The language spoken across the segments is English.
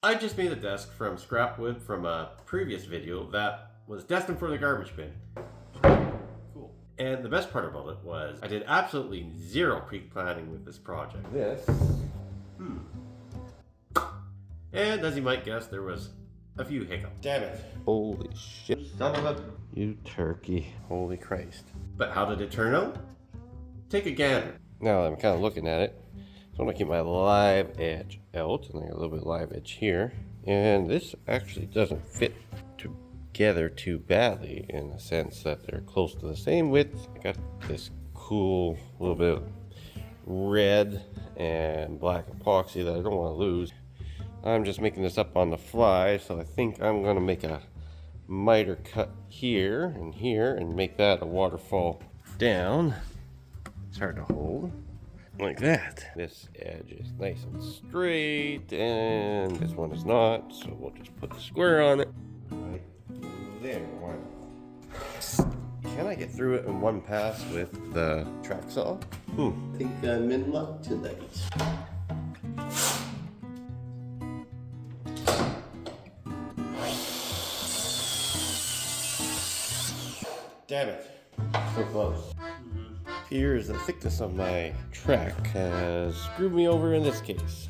I just made a desk from scrap wood from a previous video that was destined for the garbage bin. Cool. And the best part about it was I did absolutely zero pre-planning with this project. And as you might guess, there was a few hiccups. Damn it. Holy shit. Son of a... You turkey. Holy Christ. But how did it turn out? Take a gander. Now that I'm kind of looking at it, so I'm going to keep my live edge out, and I got a little bit of live edge here. And this actually doesn't fit together too badly in the sense that they're close to the same width. I got this cool little bit of red and black epoxy that I don't want to lose. I'm just making this up on the fly, so I think I'm going to make a miter cut here and make that a waterfall down. It's hard to hold. Like that. This edge is nice and straight, and this one is not, so we'll just put the square on it. Right there. Can I get through it in one pass with the track saw? I think I'm in luck tonight. Damn it. So close. Appears the thickness of my track has screwed me over in this case.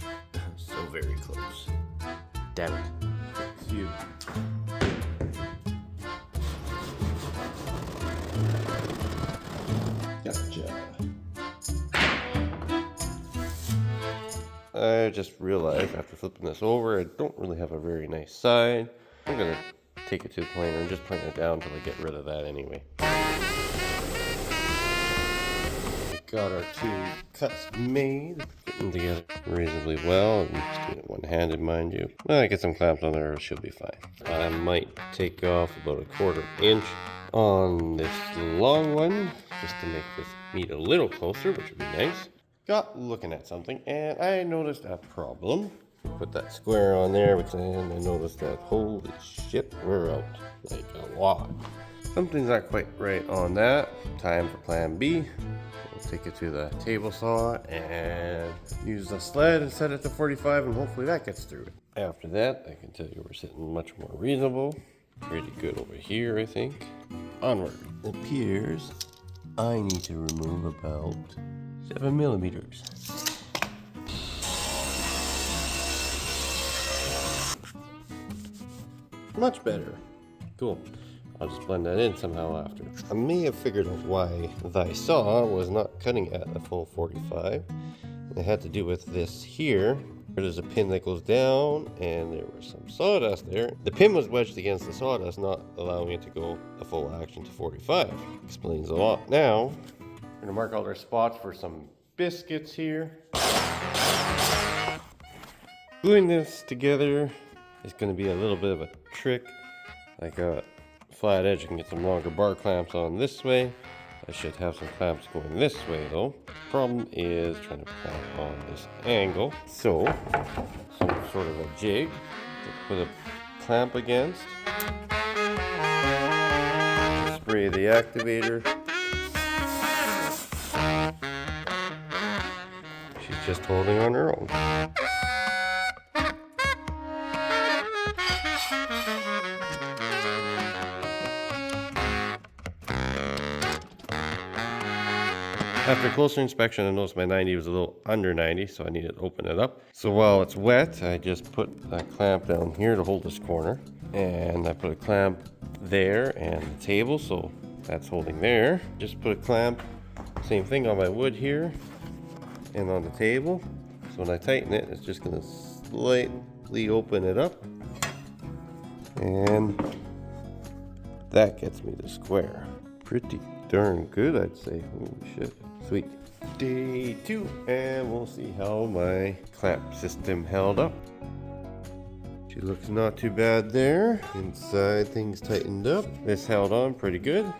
So very close. Damn it. It's you. Gotcha. I just realized after flipping this over, I don't really have a very nice side. I'm gonna take it to the planer and just plane it down until I get rid of that anyway. Got our two cuts made, getting together reasonably well. I'm just doing it one-handed, mind you. Well, I get some clamps on there, it should be fine. I might take off about a 1/4 inch on this long one, just to make this meet a little closer, which would be nice. Got looking at something, and I noticed a problem. Put that square on there, and I noticed that, holy shit, we're out like a lot. Something's not quite right on that. Time for plan B. Take it to the table saw and use the sled and set it to 45, and hopefully that gets through it. After that, I can tell you we're sitting much more reasonable. Pretty good over here, I think. Onward. It appears I need to remove about 7 millimeters. Much better. Cool. I'll just blend that in somehow after. I may have figured out why thy saw was not cutting at a full 45. It had to do with this here. There's a pin that goes down, and there was some sawdust there. The pin was wedged against the sawdust, not allowing it to go a full action to 45. Explains a lot. Now, we're gonna mark all our spots for some biscuits here. Gluing this together is gonna be a little bit of a trick. Like a flat edge, you can get some longer bar clamps on this way. I should have some clamps going this way though. Problem is trying to clamp on this angle. So, some sort of a jig to put a clamp against. Spray the activator. She's just holding on her own. After closer inspection, I noticed my 90 was a little under 90, so I needed to open it up. So while it's wet, I just put a clamp down here to hold this corner. And I put a clamp there and the table, so that's holding there. Just put a clamp, same thing on my wood here and on the table. So when I tighten it, it's just gonna slightly open it up. And that gets me the square. Pretty darn good, I'd say. Holy shit. Sweet. Day 2, and we'll see how my clamp system held up. She looks not too bad there. Inside, things tightened up. This held on pretty good.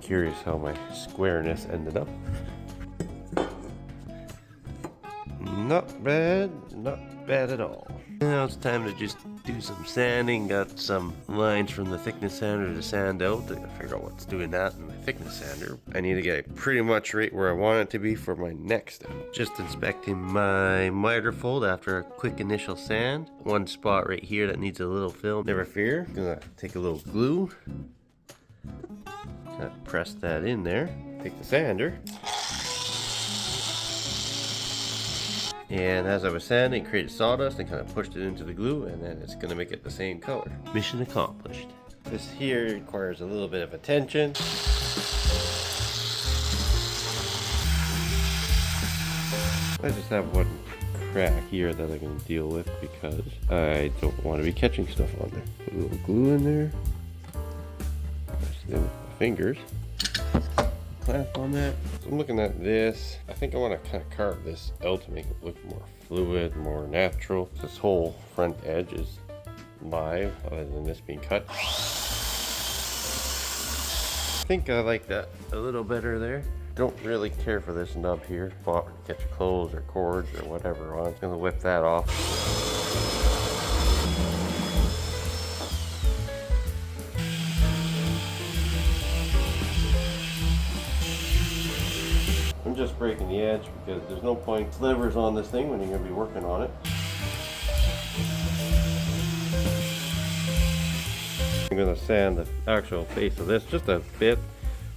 Curious how my squareness ended up. Not bad, not bad at all. Now it's time to just do some sanding. Got some lines from the thickness sander to sand out. I gotta figure out what's doing that in my thickness sander. I need to get it pretty much right where I want it to be for my next step. Just inspecting my miter fold after a quick initial sand. One spot right here that needs a little fill. Never fear. Gonna take a little glue. Kind of press that in there. Take the sander. And as I was sanding, created sawdust and kind of pushed it into the glue, and then it's going to make it the same color. Mission accomplished. This here requires a little bit of attention. I just have one crack here that I can deal with because I don't want to be catching stuff on there. Put a little glue in there. Press it in with my fingers. Clamp on that. So I'm looking at this. I think I want to kind of carve this out to make it look more fluid, more natural. This whole front edge is live other than this being cut. I think I like that a little better there. Don't really care for this nub here. Spot to catch clothes or cords or whatever on. I'm gonna whip that off. I'm just breaking the edge because there's no point slivers on this thing when you're going to be working on it. I'm going to sand the actual face of this just a bit,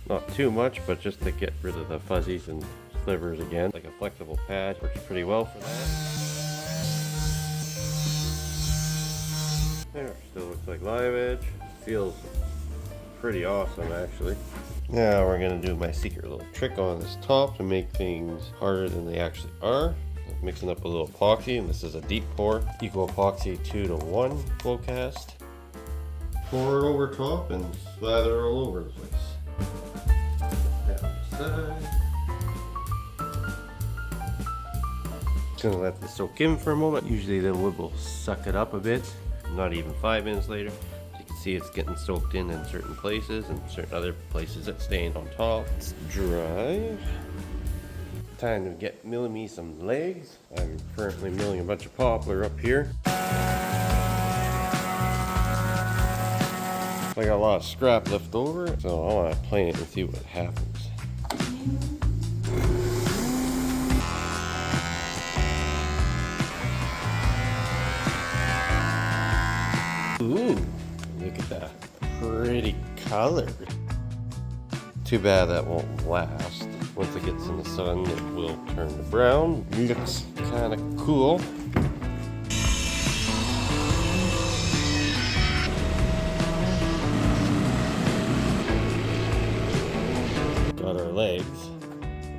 not too much, but just to get rid of the fuzzies and slivers again. Like a flexible pad works pretty well for that. There, still looks like live edge. Feels pretty awesome actually. Now we're going to do my secret little trick on this top to make things harder than they actually are. I'm mixing up a little epoxy, and this is a deep pour. Eco Epoxy 2-to-1 flocast. Pour it over top and slather all over the place. Down the side. Just going to let this soak in for a moment. Usually the wood will suck it up a bit. Not even 5 minutes later. See, it's getting soaked in certain places and certain other places it's staying on top. It's dry. Time to get milling me some legs. I'm currently milling a bunch of poplar up here. I got a lot of scrap left over, so I want to plane it and see what happens. Ooh. Look at that pretty color. Too bad that won't last. Once it gets in the sun, it will turn to brown. Looks kind of cool. Got our legs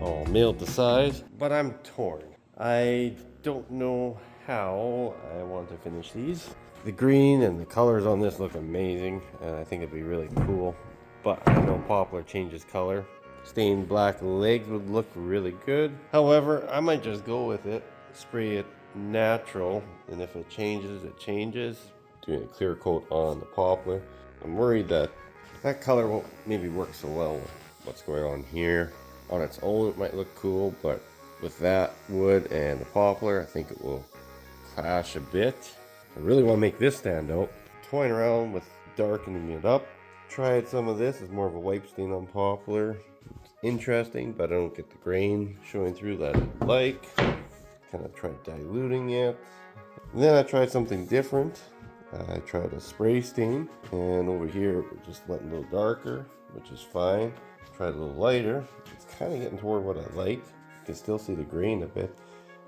all milled to size, but I'm torn. I don't know how I want to finish these. The green and the colors on this look amazing, and I think it'd be really cool, but I know poplar changes color. Stained black legs would look really good. However, I might just go with it, spray it natural, and if it changes, it changes. Doing a clear coat on the poplar. I'm worried that that color won't maybe work so well with what's going on here. On its own, it might look cool, but with that wood and the poplar, I think it will clash a bit. I really want to make this stand out. Toying around with darkening it up. Tried some of this as more of a wipe stain on poplar. It's interesting, but I don't get the grain showing through that I like. Kind of tried diluting it. And then I tried something different. I tried a spray stain, and over here it just went a little darker, which is fine. Tried a little lighter. It's kind of getting toward what I like. You can still see the grain a bit.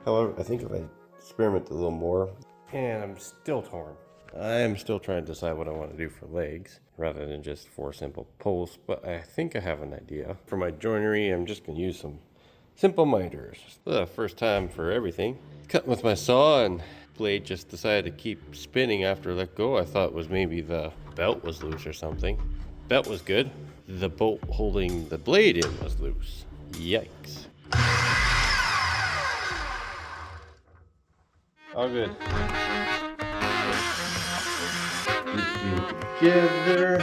However, I think if I experiment a little more, and I'm still torn. I'm still trying to decide what I want to do for legs rather than just 4 simple posts, but I think I have an idea. For my joinery, I'm just going to use some simple miters. First time for everything. Cutting with my saw, and blade just decided to keep spinning after I let go. I thought it was maybe the belt was loose or something. Belt was good. The bolt holding the blade in was loose. Yikes. All good. Together.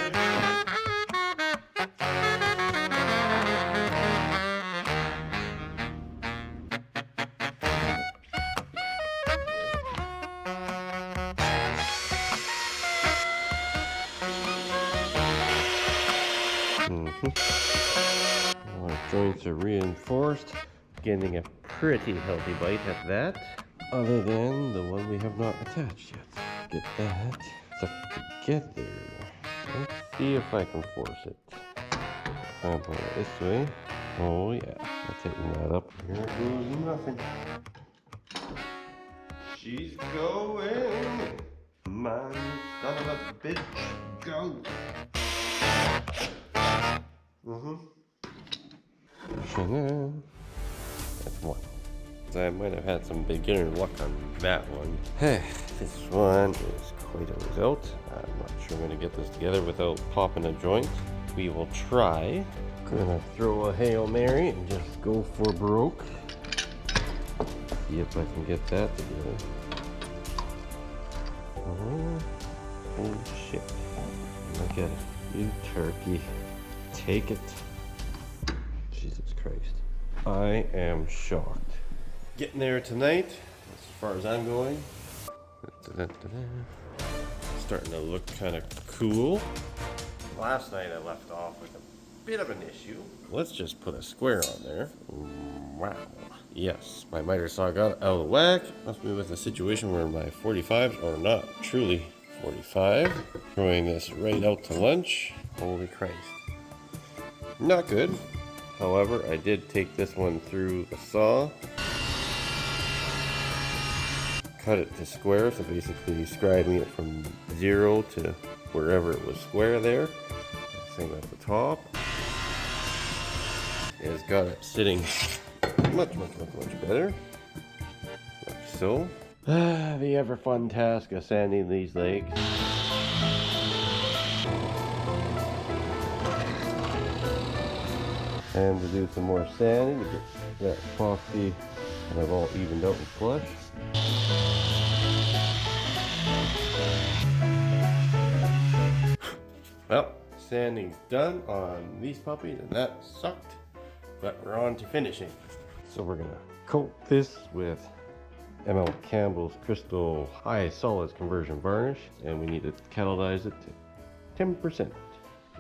Our joints are reinforced, getting a pretty healthy bite at that. Other than the one we have not attached yet. Get that stuck together. Let's see if I can force it. I'll pull it this way. Oh yeah, I'll tighten that up. Here goes nothing. She's going. My son of a bitch, go. Chanel. That's one. I might have had some beginner luck on that one. This one is quite a result. I'm not sure I'm going to get this together without popping a joint. We will try. Gonna throw a Hail Mary and just go for broke. See if I can get that together. Oh, holy shit. Look at it. You turkey. Take it. Jesus Christ. I am shocked. Getting there tonight, as far as I'm going. Starting to look kind of cool. Last night I left off with a bit of an issue. Let's just put a square on there. Wow. Yes, my miter saw got out of whack. Must be with a situation where my 45s are not truly 45. Throwing this right out to lunch. Holy Christ. Not good. However, I did take this one through the saw. Cut it to square, so basically scribing it from 0 to wherever it was square there. Same at the top. It's got it sitting much better. Like so. The ever fun task of sanding these legs. And to do some more sanding to get that epoxy kind of all evened out and flush. Well, sanding's done on these puppies and that sucked, but we're on to finishing. So we're gonna coat this with ML Campbell's Crystal High Solids Conversion Varnish, and we need to catalyze it to 10%.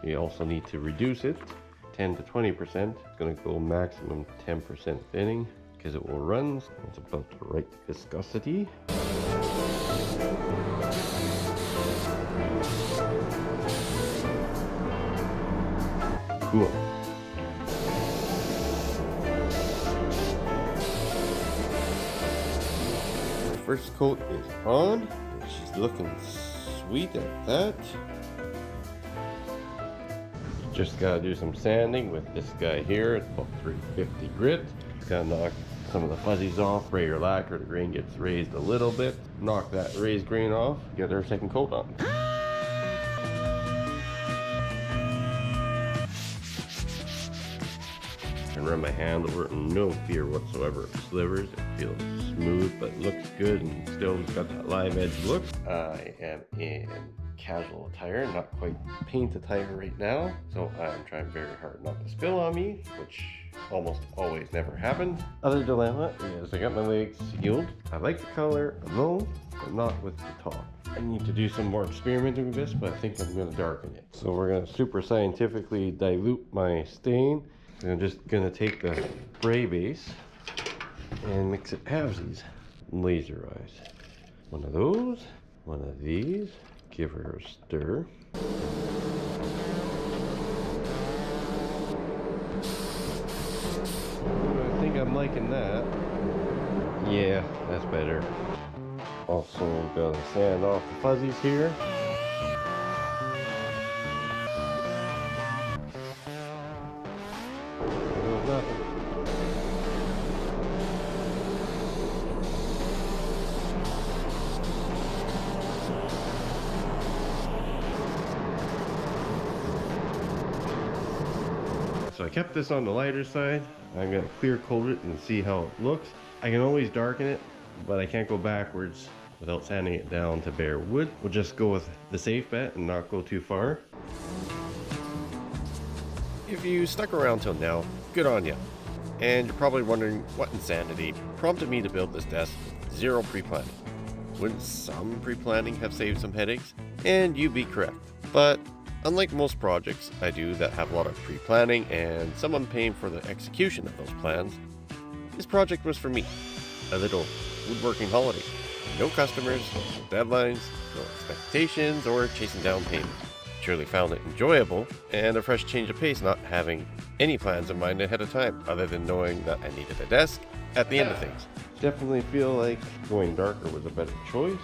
We also need to reduce it 10 to 20%. It's gonna go maximum 10% thinning because it will run. It's about the right viscosity. Cool. First coat is on, and she's looking sweet at that. Just gotta do some sanding with this guy here. It's about 350 grit. Gotta knock some of the fuzzies off, spray your lacquer, the grain gets raised a little bit. Knock that raised grain off, get our second coat on. And run my hand over it, no fear whatsoever of slivers. It feels smooth but looks good and still got that live edge look. I am in casual attire, not quite paint attire right now, so I'm trying very hard not to spill on me, which almost always never happens. Other dilemma is I got my legs sealed. I like the color alone, but not with the top. I need to do some more experimenting with this, but I think I'm going to darken it. So we're going to super scientifically dilute my stain. I'm just going to take the spray base and mix it halvesies. Laser eyes. One of those, one of these. Give her a stir. I think I'm liking that. Yeah, that's better. Also gotta sand off the fuzzies here. Nothing. So I kept this on the lighter side. I'm gonna clear coat it and see how it looks. I can always darken it, but I can't go backwards without sanding it down to bare wood. We'll just go with the safe bet and not go too far. If you stuck around till now, good on you. And you're probably wondering what insanity prompted me to build this desk with zero pre-planning. Wouldn't some pre-planning have saved some headaches? And you'd be correct. But Unlike most projects I do that have a lot of pre-planning and someone paying for the execution of those plans, this project was for me. A little woodworking holiday. No customers, no deadlines, no expectations, or chasing down payment. Surely found it enjoyable and a fresh change of pace not having any plans in mind ahead of time other than knowing that I needed a desk at the end of things. Definitely feel like going darker was a better choice.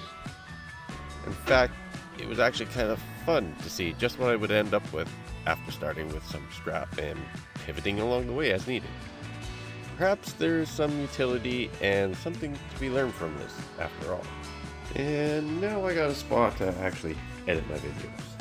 In fact, it was actually kind of fun to see just what I would end up with after starting with some scrap and pivoting along the way as needed. Perhaps there's some utility and something to be learned from this after all. And now I got a spot to actually edit my videos.